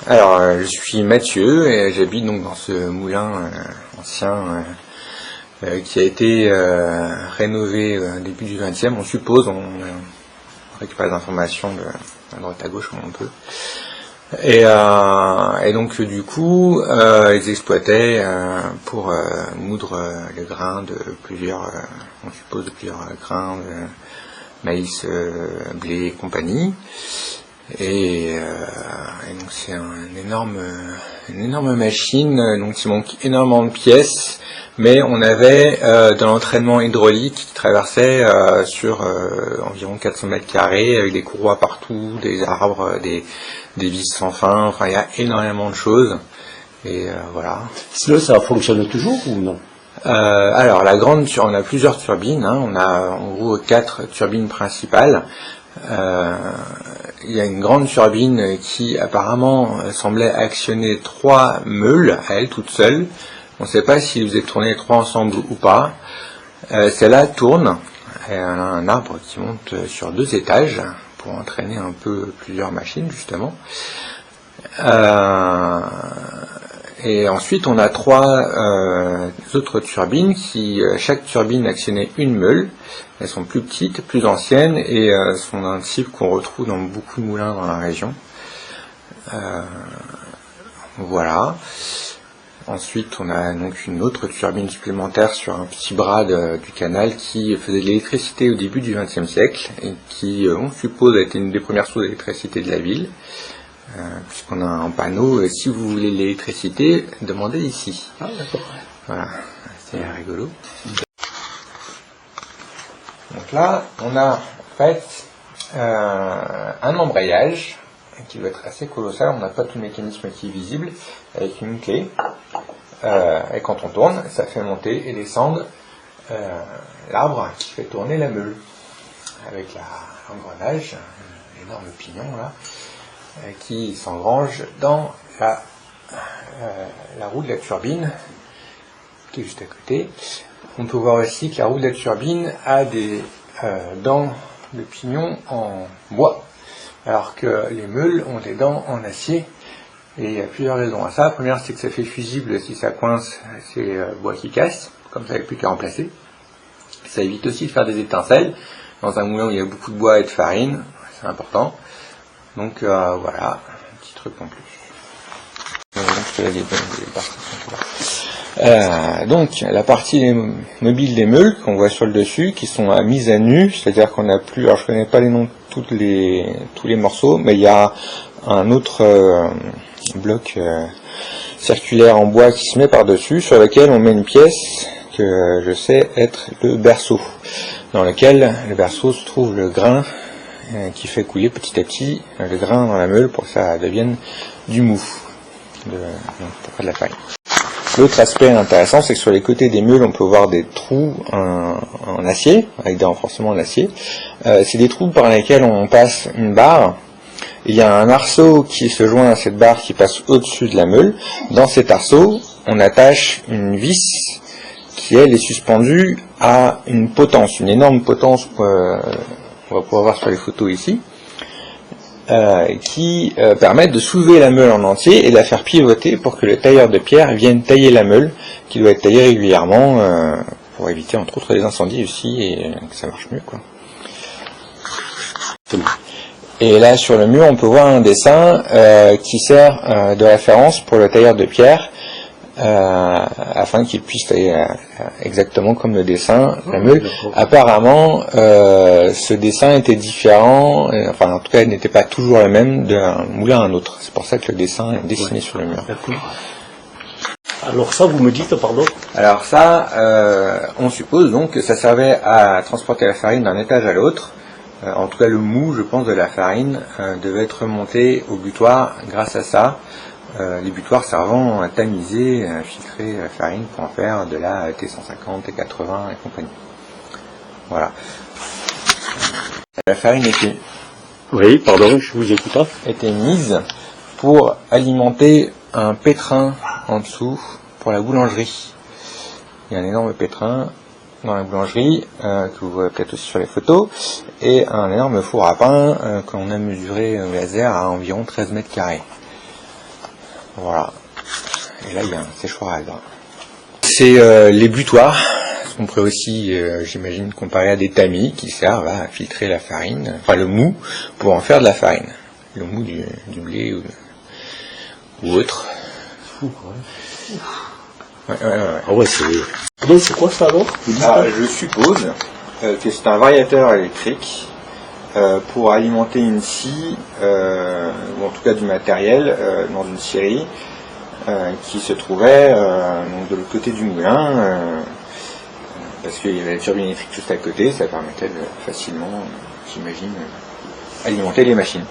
Alors, je suis Mathieu et j'habite donc dans ce moulin ancien qui a été rénové au début du XXe, on suppose, on récupère des informations de droite à gauche comme on peut. Et donc du coup, ils exploitaient pour moudre les grains de plusieurs, on suppose de plusieurs grains de maïs, blé et compagnie. Et donc c'est une énorme machine, donc il manque énormément de pièces, mais on avait de l'entraînement hydraulique qui traversait sur environ 400 mètres carrés, avec des courroies partout, des arbres, des vis sans fin, enfin il y a énormément de choses, et voilà. Ça fonctionne toujours ou non? Alors on a plusieurs turbines, hein, on a en gros 4 turbines principales. Il y a une grande turbine qui apparemment semblait actionner 3 meules à elle toute seule. On ne sait pas si vous êtes tournés les 3 ensemble ou pas. Celle-là tourne. Elle a un arbre qui monte sur 2 étages pour entraîner un peu plusieurs machines justement. Et ensuite on a 3 autres turbines qui, chaque turbine actionnait une meule. Elles sont plus petites, plus anciennes et sont d'un type qu'on retrouve dans beaucoup de moulins dans la région. Voilà. Ensuite on a donc une autre turbine supplémentaire sur un petit bras du canal qui faisait de l'électricité au début du XXe siècle et qui, on suppose, a été une des premières sources d'électricité de la ville. Puisqu'on a un panneau, si vous voulez l'électricité, demandez ici. Ah, d'accord. Voilà, c'est rigolo. Donc là, on a en fait un embrayage qui doit être assez colossal, on n'a pas tout le mécanisme qui est visible, avec une clé, et quand on tourne, ça fait monter et descendre l'arbre qui fait tourner la meule, avec l'engrenage, un énorme pignon là, qui s'engrange dans la roue de la turbine qui est juste à côté. On peut voir aussi que la roue de la turbine a des dents de pignon en bois, alors que les meules ont des dents en acier. Et il y a plusieurs raisons à ça. La première, c'est que ça fait fusible si ça coince, c'est le bois qui casse, comme ça il n'y a plus qu'à remplacer. Ça évite aussi de faire des étincelles. Dans un moulin où il y a beaucoup de bois et de farine, c'est important. Donc voilà, un petit truc en plus. Donc la partie mobile des meules qu'on voit sur le dessus, qui sont mises à nu, c'est-à-dire qu'on n'a plus, alors je connais pas les noms de tous les morceaux, mais il y a un autre bloc circulaire en bois qui se met par-dessus, sur lequel on met une pièce que je sais être le berceau, dans lequel le berceau se trouve le grain qui fait couler petit à petit le grain dans la meule pour que ça devienne du mou, pour faire de la farine. L'autre aspect intéressant, c'est que sur les côtés des meules, on peut voir des trous en acier, avec des renforcements en acier. C'est des trous par lesquels on passe une barre. Il y a un arceau qui se joint à cette barre qui passe au-dessus de la meule. Dans cet arceau, on attache une vis qui, elle, est suspendue à une potence, une énorme potence, on va pouvoir voir sur les photos ici, qui permettent de soulever la meule en entier et de la faire pivoter pour que le tailleur de pierre vienne tailler la meule, qui doit être taillée régulièrement pour éviter entre autres les incendies aussi et que ça marche mieux, quoi. Et là sur le mur on peut voir un dessin qui sert de référence pour le tailleur de pierre, afin qu'il puisse tailler exactement comme le dessin la meule. Apparemment ce dessin était différent, enfin en tout cas il n'était pas toujours le même d'un moulin à un autre, c'est pour ça que le dessin est dessiné sur le mur. Alors ça vous me dites, pardon? Alors ça, on suppose donc que ça servait à transporter la farine d'un étage à l'autre. En tout cas le mou, je pense, de la farine devait être remonté au butoir grâce à ça. Les butoirs servant à tamiser, à filtrer la farine pour en faire de la T150, T80 et compagnie. Voilà. La farine était... Oui, pardon, je vous écoute. Était mise pour alimenter un pétrin en dessous pour la boulangerie. Il y a un énorme pétrin dans la boulangerie, que vous voyez peut-être aussi sur les photos, et un énorme four à pain qu'on a mesuré au laser à environ 13 mètres carrés. Voilà. Et là, il y a un séchoir à grains. C'est les butoirs, ce qu'on pourrait aussi, j'imagine, comparer à des tamis qui servent à filtrer la farine, enfin le mou, pour en faire de la farine. Le mou du blé ou autre. Ouais. Ah ouais, c'est quoi ça alors? Je suppose que c'est un variateur électrique pour alimenter une scie, ou en tout cas du matériel, dans une scierie qui se trouvait donc de l'autre côté du moulin, parce qu'il y avait la turbine électrique juste à côté, ça permettait de facilement, j'imagine, alimenter les machines.